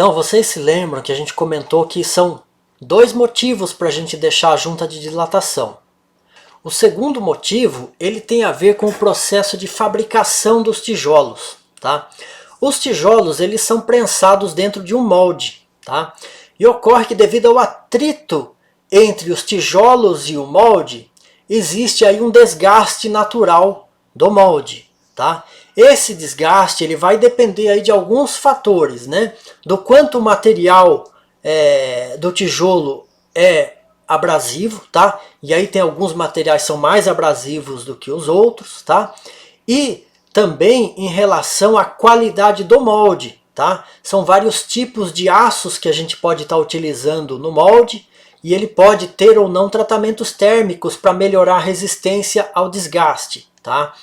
Então, vocês se lembram que a gente comentou que são dois motivos para a gente deixar a junta de dilatação. O segundo motivo, ele tem a ver com o processo de fabricação dos tijolos, tá? Os tijolos, eles são prensados dentro de um molde, tá? E ocorre que devido ao atrito entre os tijolos e o molde, existe aí um desgaste natural do molde, tá? Esse desgaste ele vai depender aí de alguns fatores, né? Do quanto o material do tijolo é abrasivo, tá? E aí tem alguns materiais que são mais abrasivos do que os outros, tá? E também em relação à qualidade do molde, tá? São vários tipos de aços que a gente pode estar utilizando no molde e ele pode ter ou não tratamentos térmicos para melhorar a resistência ao desgaste, tá?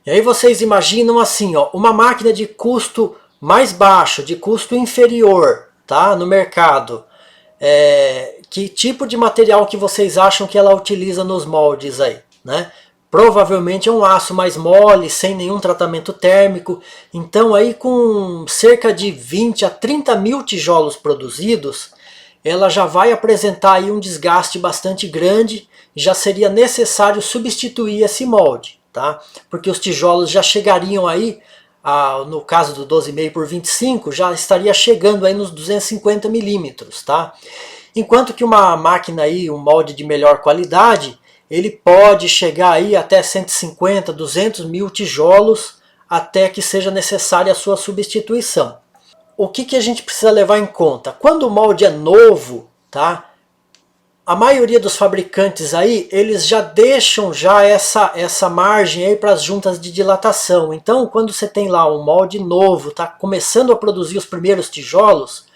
E aí vocês imaginam assim, ó, uma máquina de custo mais baixo, de custo inferior, tá, no mercado. Que tipo de material que vocês acham que ela utiliza nos moldes aí, né? Provavelmente é um aço mais mole, sem nenhum tratamento térmico. Então aí com cerca de 20 a 30 mil tijolos produzidos, ela já vai apresentar aí um desgaste bastante grande. Já seria necessário substituir esse molde, tá? Porque os tijolos já chegariam aí, no caso do 12,5 por 25, já estaria chegando aí nos 250 milímetros, tá? Enquanto que uma máquina aí, um molde de melhor qualidade, ele pode chegar aí até 150, 200 mil tijolos até que seja necessária a sua substituição. O que a gente precisa levar em conta? Quando o molde é novo, tá? A maioria dos fabricantes aí, eles já deixam já essa margem aí para as juntas de dilatação. Então, quando você tem lá um molde novo, tá começando a produzir os primeiros tijolos,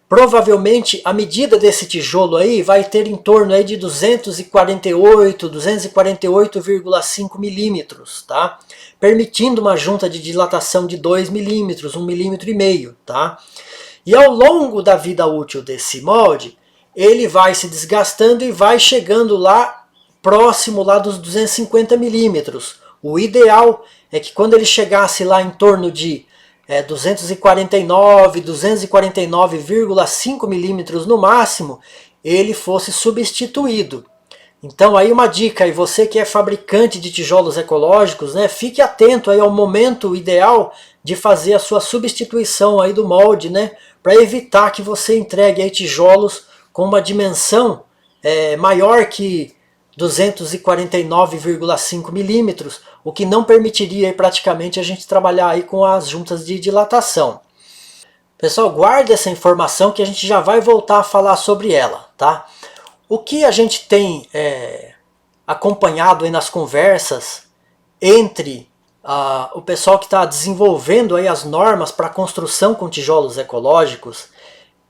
provavelmente a medida desse tijolo aí vai ter em torno aí de 248,5 milímetros, tá? Permitindo uma junta de dilatação de 2 milímetros, 1,5 milímetros, tá? E ao longo da vida útil desse molde, ele vai se desgastando e vai chegando lá próximo lá dos 250 milímetros. O ideal é que quando ele chegasse lá em torno de 249,5 milímetros no máximo, ele fosse substituído. Então aí uma dica, e você que é fabricante de tijolos ecológicos, né, fique atento aí ao momento ideal de fazer a sua substituição aí do molde, né, para evitar que você entregue aí tijolos com uma dimensão maior que 249,5 milímetros, o que não permitiria aí, praticamente a gente trabalhar aí com as juntas de dilatação. Pessoal, guarde essa informação que a gente já vai voltar a falar sobre ela, tá? O que a gente tem acompanhado aí nas conversas entre o pessoal que está desenvolvendo aí as normas para construção com tijolos ecológicos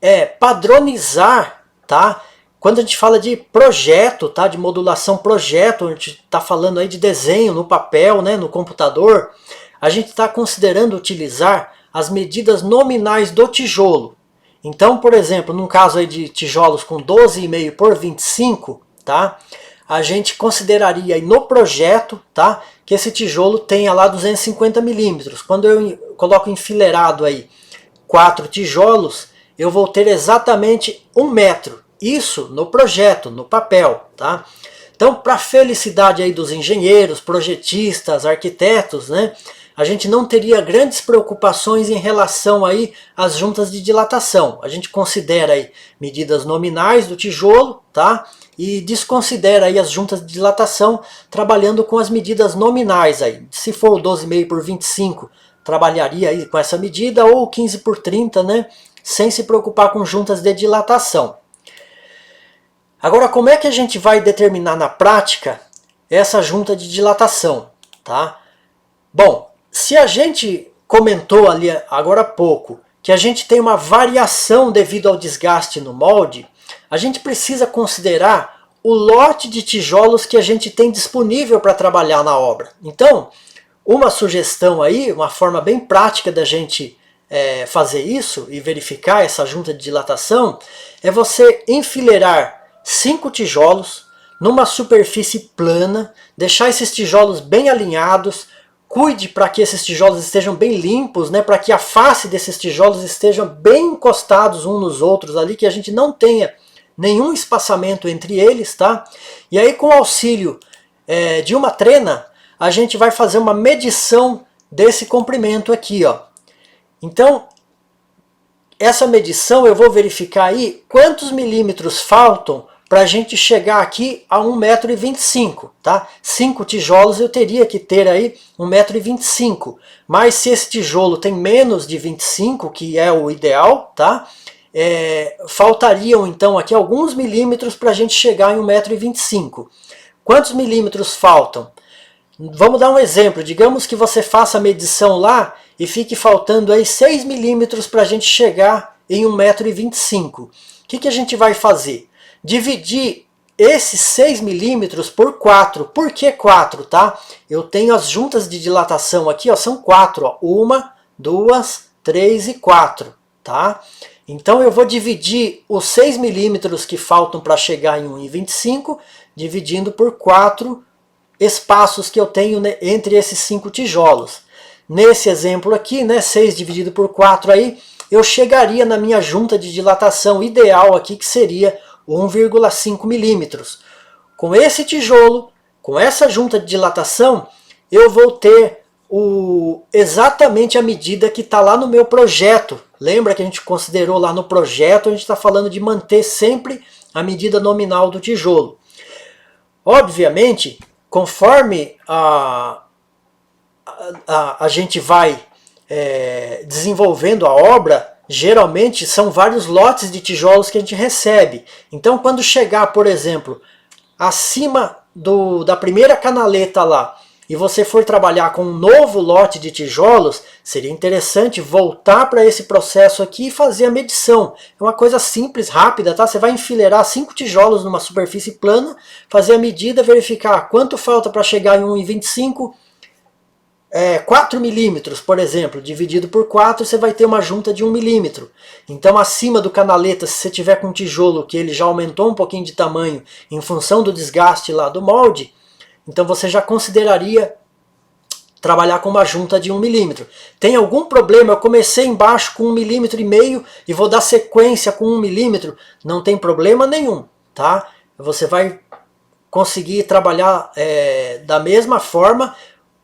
é padronizar, tá? Quando a gente fala de projeto, tá? De modulação projeto, a gente está falando aí de desenho no papel, né? No computador, a gente está considerando utilizar as medidas nominais do tijolo. Então, por exemplo, num caso aí de tijolos com 12,5 por 25, tá? A gente consideraria aí no projeto, tá? Que esse tijolo tenha lá 250 milímetros. Quando eu coloco enfileirado aí 4 tijolos, eu vou ter exatamente 1 metro. Isso no projeto, no papel, tá? Então, para felicidade aí dos engenheiros, projetistas, arquitetos, né? A gente não teria grandes preocupações em relação aí às juntas de dilatação. A gente considera aí medidas nominais do tijolo, tá? E desconsidera aí as juntas de dilatação trabalhando com as medidas nominais aí. Se for o 12,5 por 25, trabalharia aí com essa medida, ou o 15 por 30, né? Sem se preocupar com juntas de dilatação. Agora, como é que a gente vai determinar na prática essa junta de dilatação, tá? Bom, se a gente comentou ali agora há pouco que a gente tem uma variação devido ao desgaste no molde, a gente precisa considerar o lote de tijolos que a gente tem disponível para trabalhar na obra. Então, uma sugestão aí, uma forma bem prática da gente fazer isso e verificar essa junta de dilatação, é você enfileirar 5 tijolos numa superfície plana, deixar esses tijolos bem alinhados, cuide para que esses tijolos estejam bem limpos, né, para que a face desses tijolos estejam bem encostados uns nos outros ali, que a gente não tenha nenhum espaçamento entre eles, tá? E aí com o auxílio de uma trena, a gente vai fazer uma medição desse comprimento aqui, ó. Então, essa medição eu vou verificar aí quantos milímetros faltam para a gente chegar aqui a 1,25 m, tá? 5 tijolos eu teria que ter aí 1,25 m. Mas se esse tijolo tem menos de 25, que é o ideal, tá? Faltariam então aqui alguns milímetros para a gente chegar em 1,25 m. Quantos milímetros faltam? Vamos dar um exemplo. Digamos que você faça a medição lá e fique faltando aí 6 milímetros para a gente chegar em 1,25 m. O que a gente vai fazer? Dividir esses 6 milímetros por 4. Por que 4, tá? Eu tenho as juntas de dilatação aqui, ó, são 4. Ó. 1, 2, 3 e 4. Tá? Então eu vou dividir os 6 milímetros que faltam para chegar em 1,25, dividindo por 4 espaços que eu tenho, né, entre esses 5 tijolos. Nesse exemplo aqui, né, 6 dividido por 4 aí, eu chegaria na minha junta de dilatação ideal aqui, que seria 1,5 milímetros. Com esse tijolo, com essa junta de dilatação, eu vou ter exatamente a medida que está lá no meu projeto. Lembra que a gente considerou lá no projeto, a gente está falando de manter sempre a medida nominal do tijolo. Obviamente, conforme a gente vai desenvolvendo a obra, geralmente são vários lotes de tijolos que a gente recebe. Então quando chegar, por exemplo, acima da primeira canaleta lá, e você for trabalhar com um novo lote de tijolos, seria interessante voltar para esse processo aqui e fazer a medição. É uma coisa simples, rápida, tá? Você vai enfileirar 5 tijolos numa superfície plana, fazer a medida, verificar quanto falta para chegar em 1,25 m. 4 milímetros, por exemplo, dividido por 4, você vai ter uma junta de 1 milímetro. Então acima do canaleta, se você tiver com um tijolo que ele já aumentou um pouquinho de tamanho em função do desgaste lá do molde, então você já consideraria trabalhar com uma junta de 1 milímetro. Tem algum problema? Eu comecei embaixo com 1,5 mm e vou dar sequência com 1 milímetro? Não tem problema nenhum, tá? Você vai conseguir trabalhar da mesma forma,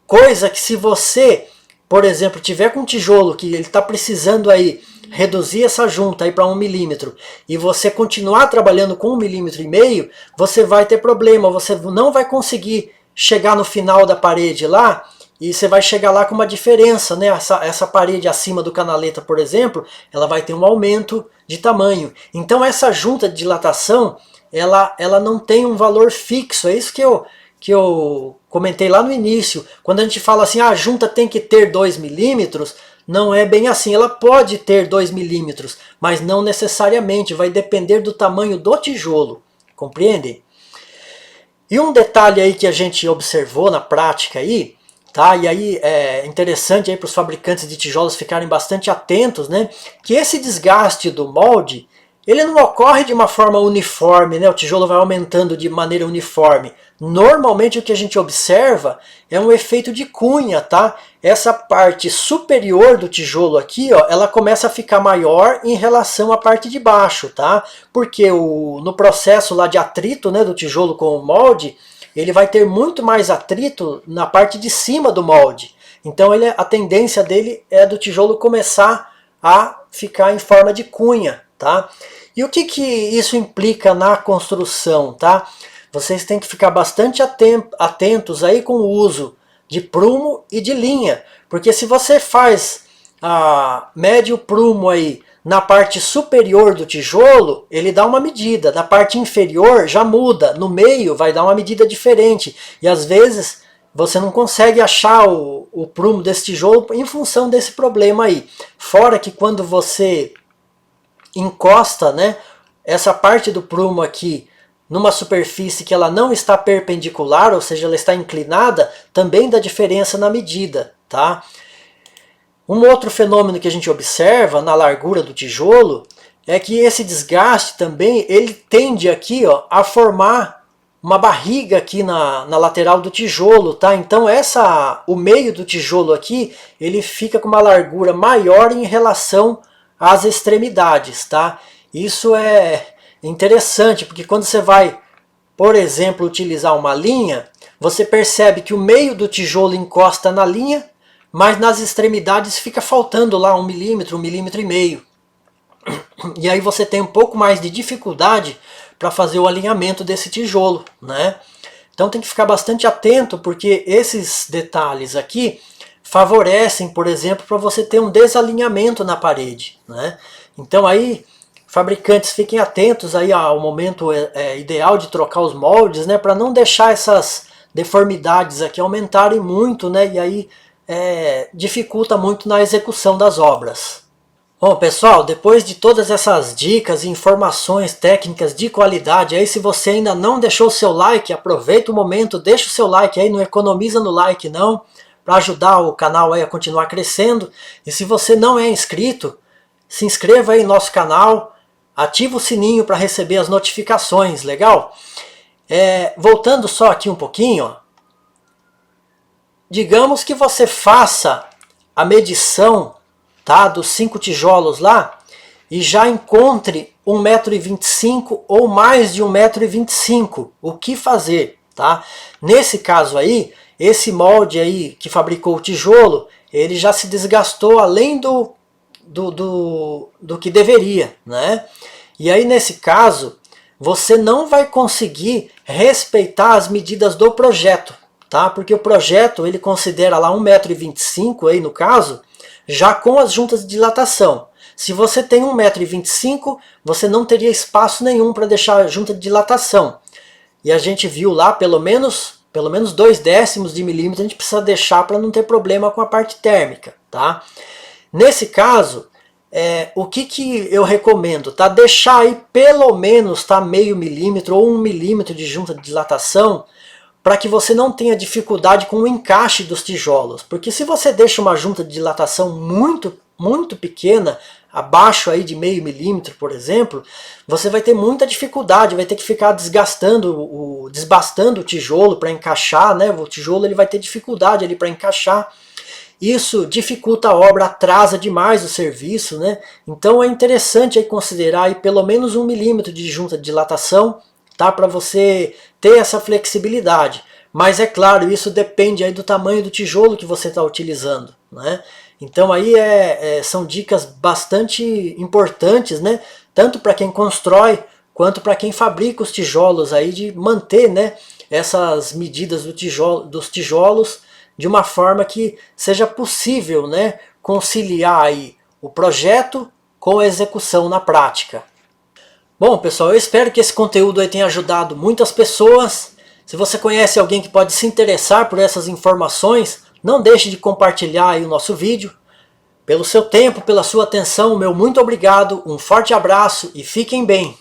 coisa que se você, por exemplo, tiver com um tijolo que ele está precisando aí reduzir essa junta aí para 1 milímetro e você continuar trabalhando com 1,5 mm, você vai ter problema, você não vai conseguir chegar no final da parede lá e você vai chegar lá com uma diferença, né? Essa parede acima do canaleta, por exemplo, ela vai ter um aumento de tamanho. Então essa junta de dilatação, ela não tem um valor fixo, é isso que eu comentei lá no início. Quando a gente fala assim, a junta tem que ter 2 milímetros, não é bem assim. Ela pode ter 2 milímetros, mas não necessariamente, vai depender do tamanho do tijolo, compreendem? E um detalhe aí que a gente observou na prática aí, tá? E aí é interessante aí para os fabricantes de tijolos ficarem bastante atentos, né? Que esse desgaste do molde, ele não ocorre de uma forma uniforme, né? O tijolo vai aumentando de maneira uniforme. Normalmente o que a gente observa é um efeito de cunha, tá? Essa parte superior do tijolo aqui, ó, ela começa a ficar maior em relação à parte de baixo, tá? Porque no processo lá de atrito, né, do tijolo com o molde, ele vai ter muito mais atrito na parte de cima do molde. Então a tendência dele é do tijolo começar a ficar em forma de cunha, tá? E o que isso implica na construção, tá? Vocês têm que ficar bastante atentos aí com o uso de prumo e de linha, porque se você mede o prumo aí na parte superior do tijolo, ele dá uma medida, na parte inferior já muda, no meio vai dar uma medida diferente, e às vezes você não consegue achar o prumo desse tijolo em função desse problema aí. Fora que quando você encosta, né, essa parte do prumo aqui numa superfície que ela não está perpendicular, ou seja, ela está inclinada, também dá diferença na medida, tá? Um outro fenômeno que a gente observa na largura do tijolo é que esse desgaste também, ele tende aqui, ó, a formar uma barriga aqui na lateral do tijolo, tá? Então o meio do tijolo aqui, ele fica com uma largura maior em relação às extremidades, tá? Isso é interessante, porque quando você vai, por exemplo, utilizar uma linha, você percebe que o meio do tijolo encosta na linha, mas nas extremidades fica faltando lá 1 milímetro, 1,5 milímetros. E aí você tem um pouco mais de dificuldade para fazer o alinhamento desse tijolo, né? Então tem que ficar bastante atento, porque esses detalhes aqui favorecem, por exemplo, para você ter um desalinhamento na parede, né? Então aí, fabricantes, fiquem atentos aí ao momento ideal de trocar os moldes, né? Para não deixar essas deformidades aqui aumentarem muito, né? E aí dificulta muito na execução das obras. Bom, pessoal, depois de todas essas dicas e informações técnicas de qualidade, aí se você ainda não deixou o seu like, aproveita o momento, deixa o seu like aí, não economiza no like não, para ajudar o canal aí a continuar crescendo. E se você não é inscrito, se inscreva aí no nosso canal, ativa o sininho para receber as notificações, legal? Voltando só aqui um pouquinho, ó. Digamos que você faça a medição, tá, dos 5 tijolos lá, e já encontre 1,25 m ou mais de 1,25 m. O que fazer, tá? Nesse caso aí, esse molde aí que fabricou o tijolo, ele já se desgastou além do que deveria, né? E aí nesse caso, você não vai conseguir respeitar as medidas do projeto, tá? Porque o projeto ele considera lá 1,25 m aí no caso, já com as juntas de dilatação. Se você tem 1,25 m, você não teria espaço nenhum para deixar a junta de dilatação. E a gente viu lá, pelo menos 0,2 de milímetro a gente precisa deixar para não ter problema com a parte térmica, tá? Nesse caso, o que eu recomendo? Tá? Deixar aí pelo menos meio milímetro ou 1 milímetro de junta de dilatação, para que você não tenha dificuldade com o encaixe dos tijolos. Porque se você deixa uma junta de dilatação muito, muito pequena, abaixo aí de meio milímetro, por exemplo, você vai ter muita dificuldade, vai ter que ficar desbastando o tijolo para encaixar, né? O tijolo ele vai ter dificuldade ali para encaixar. Isso dificulta a obra, atrasa demais o serviço, né? Então é interessante aí considerar aí pelo menos 1 milímetro de junta de dilatação, tá? Para você ter essa flexibilidade. Mas é claro, isso depende aí do tamanho do tijolo que você está utilizando, né? Então aí são dicas bastante importantes, né? Tanto para quem constrói quanto para quem fabrica os tijolos aí, de manter, né, essas medidas dos tijolos de uma forma que seja possível, né, conciliar aí o projeto com a execução na prática. Bom, pessoal, eu espero que esse conteúdo aí tenha ajudado muitas pessoas. Se você conhece alguém que pode se interessar por essas informações, não deixe de compartilhar aí o nosso vídeo. Pelo seu tempo, pela sua atenção, meu muito obrigado, um forte abraço e fiquem bem!